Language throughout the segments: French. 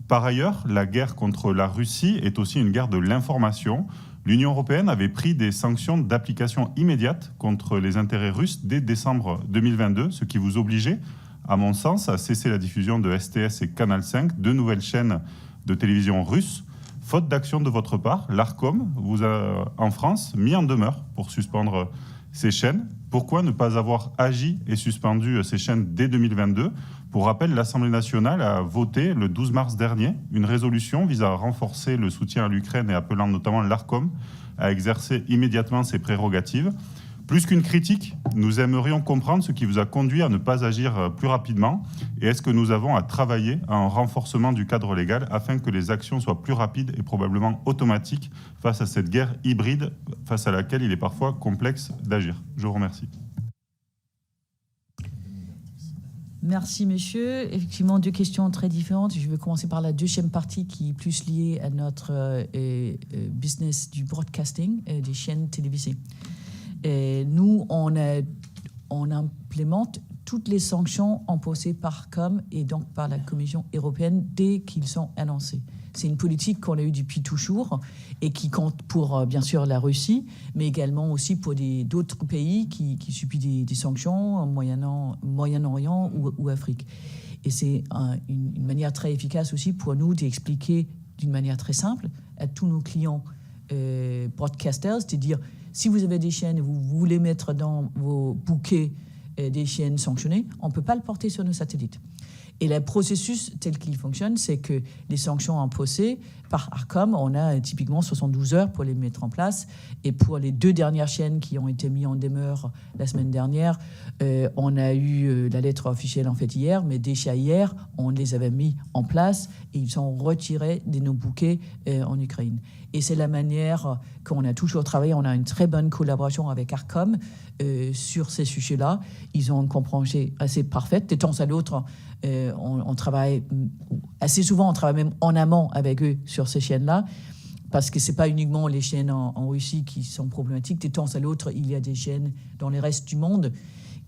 Par ailleurs, la guerre contre la Russie est aussi une guerre de l'information. L'Union européenne avait pris des sanctions d'application immédiate contre les intérêts russes dès décembre 2022, ce qui vous obligeait, à mon sens, à cesser la diffusion de STS et Canal 5, deux nouvelles chaînes de télévision russes. Faute d'action de votre part, l'Arcom vous a, en France, mis en demeure pour suspendre ces chaînes. Pourquoi ne pas avoir agi et suspendu ces chaînes dès 2022 ? Pour rappel, l'Assemblée nationale a voté le 12 mars dernier une résolution visant à renforcer le soutien à l'Ukraine et appelant notamment l'Arcom à exercer immédiatement ses prérogatives. Plus qu'une critique, nous aimerions comprendre ce qui vous a conduit à ne pas agir plus rapidement et est-ce que nous avons à travailler à un renforcement du cadre légal afin que les actions soient plus rapides et probablement automatiques face à cette guerre hybride face à laquelle il est parfois complexe d'agir. Je vous remercie. Merci, monsieur. Effectivement, deux questions très différentes. Je vais commencer par la deuxième partie qui est plus liée à notre business du broadcasting, des chaînes télévisées. Et nous, on implémente toutes les sanctions imposées par Arcom et donc par la Commission européenne dès qu'ils sont annoncés. C'est une politique qu'on a eue depuis toujours et qui compte pour, bien sûr, la Russie, mais également aussi pour d'autres pays qui subissent des sanctions au Moyen-Orient ou Afrique. Et c'est une manière très efficace aussi pour nous d'expliquer d'une manière très simple à tous nos clients broadcasters, de dire si vous avez des chaînes et vous voulez mettre dans vos bouquets des chaînes sanctionnées, on ne peut pas le porter sur nos satellites. Et le processus tel qu'il fonctionne, c'est que les sanctions imposées par Arcom, on a typiquement 72 heures pour les mettre en place. Et pour les deux dernières chaînes qui ont été mises en demeure la semaine dernière, on a eu la lettre officielle en fait hier, mais déjà hier, on les avait mis en place et ils sont retirés de nos bouquets en Ukraine. Et c'est la manière qu'on a toujours travaillé. On a une très bonne collaboration avec Arcom sur ces sujets-là. Ils ont une compréhension assez parfaite. De temps à l'autre, on travaille assez souvent, on travaille même en amont avec eux sur ces chaînes-là, parce que ce n'est pas uniquement les chaînes en Russie qui sont problématiques. De temps à l'autre, il y a des chaînes dans le reste du monde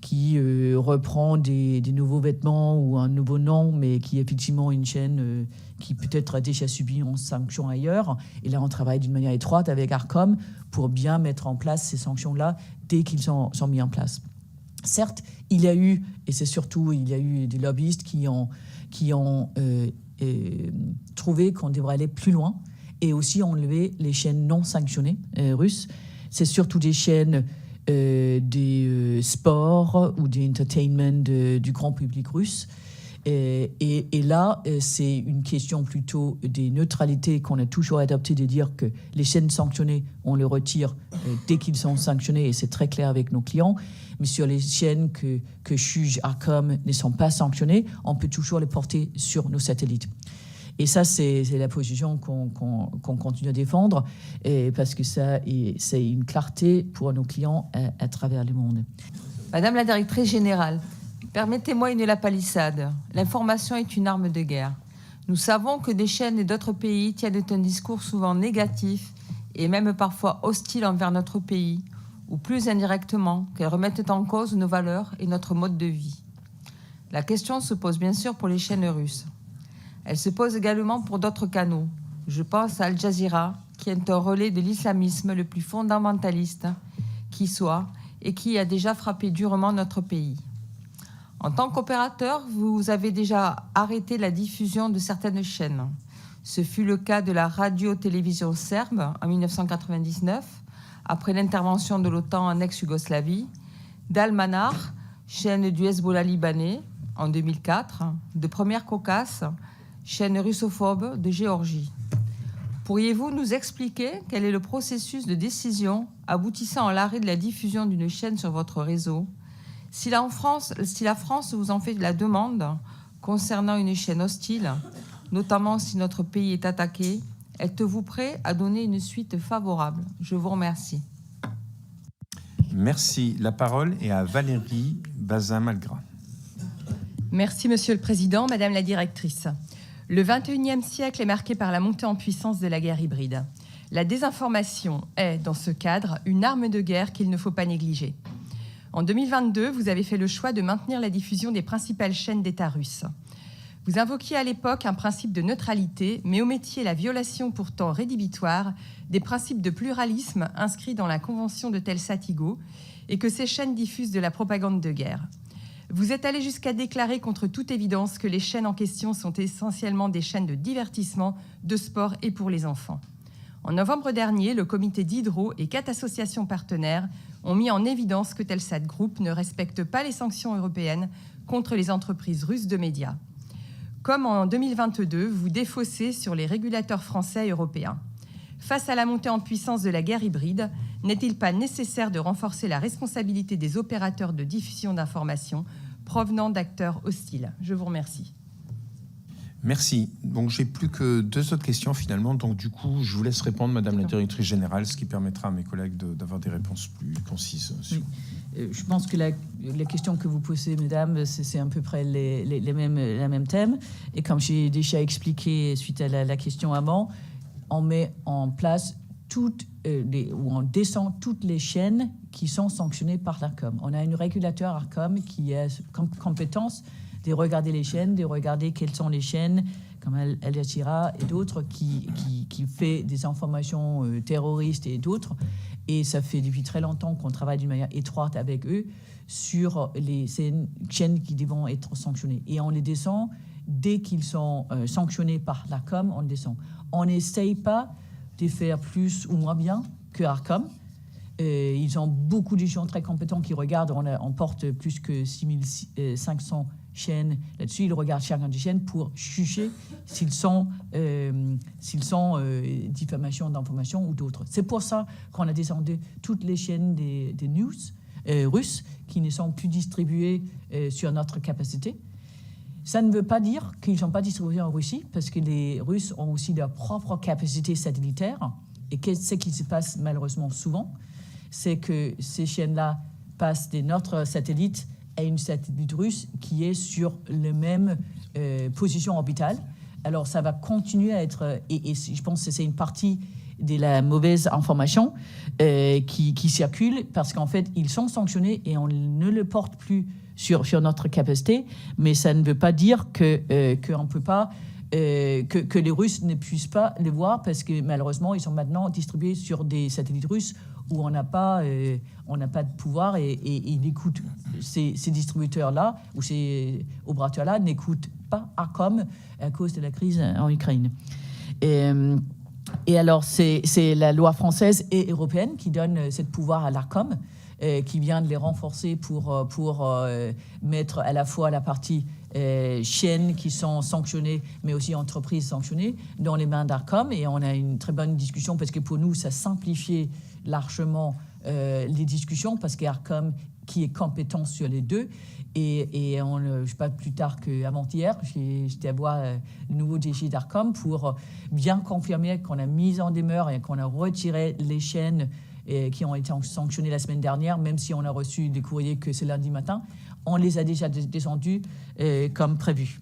qui reprend des nouveaux vêtements ou un nouveau nom, mais qui est effectivement une chaîne qui peut-être a déjà subi une sanction ailleurs. Et là, on travaille d'une manière étroite avec Arcom pour bien mettre en place ces sanctions-là dès qu'ils sont mis en place. Certes, il y a eu, et c'est surtout, il y a eu des lobbyistes qui ont trouvé qu'on devrait aller plus loin et aussi enlever les chaînes non sanctionnées russes. C'est surtout des chaînes des sports ou des entertainment du grand public russe. Et là, c'est une question plutôt des neutralités qu'on a toujours adoptée, de dire que les chaînes sanctionnées, on les retire dès qu'ils sont sanctionnés, et c'est très clair avec nos clients. Mais sur les chaînes que juge Arcom ne sont pas sanctionnées, on peut toujours les porter sur nos satellites. Et ça, c'est la position qu'on continue à défendre, parce que ça, c'est une clarté pour nos clients à travers le monde. Madame la directrice générale, permettez-moi une lapalissade. L'information est une arme de guerre. Nous savons que des chaînes et d'autres pays tiennent un discours souvent négatif et même parfois hostile envers notre pays, ou plus indirectement, qu'elles remettent en cause nos valeurs et notre mode de vie. La question se pose bien sûr pour les chaînes russes. Elle se pose également pour d'autres canaux. Je pense à Al Jazeera, qui est un relais de l'islamisme le plus fondamentaliste qui soit et qui a déjà frappé durement notre pays. En tant qu'opérateur, vous avez déjà arrêté la diffusion de certaines chaînes. Ce fut le cas de la radio-télévision serbe en 1999, après l'intervention de l'OTAN en ex-Yougoslavie, d'Al-Manar, chaîne du Hezbollah libanais, en 2004, de Première Caucase, chaîne russophobe de Géorgie. Pourriez-vous nous expliquer quel est le processus de décision aboutissant à l'arrêt de la diffusion d'une chaîne sur votre réseau ? Si la France vous en fait la demande concernant une chaîne hostile, notamment si notre pays est attaqué, êtes-vous prêt à donner une suite favorable ? Je vous remercie. Merci. La parole est à Valérie Bazin-Malgras. Merci, Monsieur le Président, Madame la Directrice. Le XXIe siècle est marqué par la montée en puissance de la guerre hybride. La désinformation est, dans ce cadre, une arme de guerre qu'il ne faut pas négliger. En 2022, vous avez fait le choix de maintenir la diffusion des principales chaînes d'État russes. Vous invoquiez à l'époque un principe de neutralité, mais omettiez la violation pourtant rédhibitoire des principes de pluralisme inscrits dans la Convention de Telsat-IGO et que ces chaînes diffusent de la propagande de guerre. Vous êtes allé jusqu'à déclarer contre toute évidence que les chaînes en question sont essentiellement des chaînes de divertissement, de sport et pour les enfants. En novembre dernier, le comité d'Hydro et 4 associations partenaires ont mis en évidence que Telsat Group ne respecte pas les sanctions européennes contre les entreprises russes de médias. Comme en 2022, vous défaussez sur les régulateurs français et européens. Face à la montée en puissance de la guerre hybride, n'est-il pas nécessaire de renforcer la responsabilité des opérateurs de diffusion d'informations provenant d'acteurs hostiles ? Je vous remercie. Merci. Donc, j'ai plus que 2 autres questions finalement. Donc, du coup, je vous laisse répondre, Madame la Directrice Générale, ce qui permettra à mes collègues d'avoir des réponses plus concises. Oui. Je pense que la question que vous posez, Mesdames, c'est à peu près les mêmes thèmes. Et comme j'ai déjà expliqué suite à la question avant, on met en place ou on descend toutes les chaînes qui sont sanctionnées par l'ARCOM. On a un régulateur ARCOM qui a compétence de regarder les chaînes, de regarder quelles sont les chaînes, comme Al Jazeera et d'autres, qui fait des informations terroristes et d'autres. Et ça fait depuis très longtemps qu'on travaille d'une manière étroite avec eux sur ces chaînes qui devront être sanctionnées. Et on les descend dès qu'ils sont sanctionnés par l'ARCOM, on les descend. On n'essaye pas de faire plus ou moins bien que ARCOM. Ils ont beaucoup de gens très compétents qui regardent. On porte plus que 6500 chaînes là-dessus. Ils regardent chacun des chaînes pour juger s'ils sont diffamation d'information ou d'autres. C'est pour ça qu'on a descendu toutes les chaînes des news russes qui ne sont plus distribuées sur notre capacité. Ça ne veut pas dire qu'ils ne sont pas distribués en Russie, parce que les Russes ont aussi leur propre capacité satellitaire. Et ce qui se passe malheureusement souvent, c'est que ces chaînes-là passent de notre satellite à une satellite russe qui est sur la même position orbitale. Alors ça va continuer à être... Et je pense que c'est une partie de la mauvaise information qui circule, parce qu'en fait, ils sont sanctionnés et on ne le porte plus sur notre capacité, mais ça ne veut pas dire qu'on peut pas, que les Russes ne puissent pas les voir, parce que malheureusement, ils sont maintenant distribués sur des satellites russes où on n'a pas de pouvoir et ils n'écoutent, ces distributeurs-là ou ces opérateurs-là n'écoutent pas ARCOM à cause de la crise en Ukraine. Et alors, c'est la loi française et européenne qui donne ce pouvoir à l'ARCOM, qui vient de les renforcer pour mettre à la fois la partie chaînes qui sont sanctionnées, mais aussi entreprises sanctionnées, dans les mains d'ARCOM. Et on a une très bonne discussion, parce que pour nous, ça simplifiait largement les discussions, parce qu'ARCOM qui est compétent sur les deux. Et je ne sais pas, plus tard qu'avant-hier, j'étais à voir le nouveau DG d'ARCOM pour bien confirmer qu'on a mis en demeure et qu'on a retiré les chaînes qui ont été sanctionnés la semaine dernière, même si on a reçu des courriers que c'est lundi matin, on les a déjà descendus comme prévu.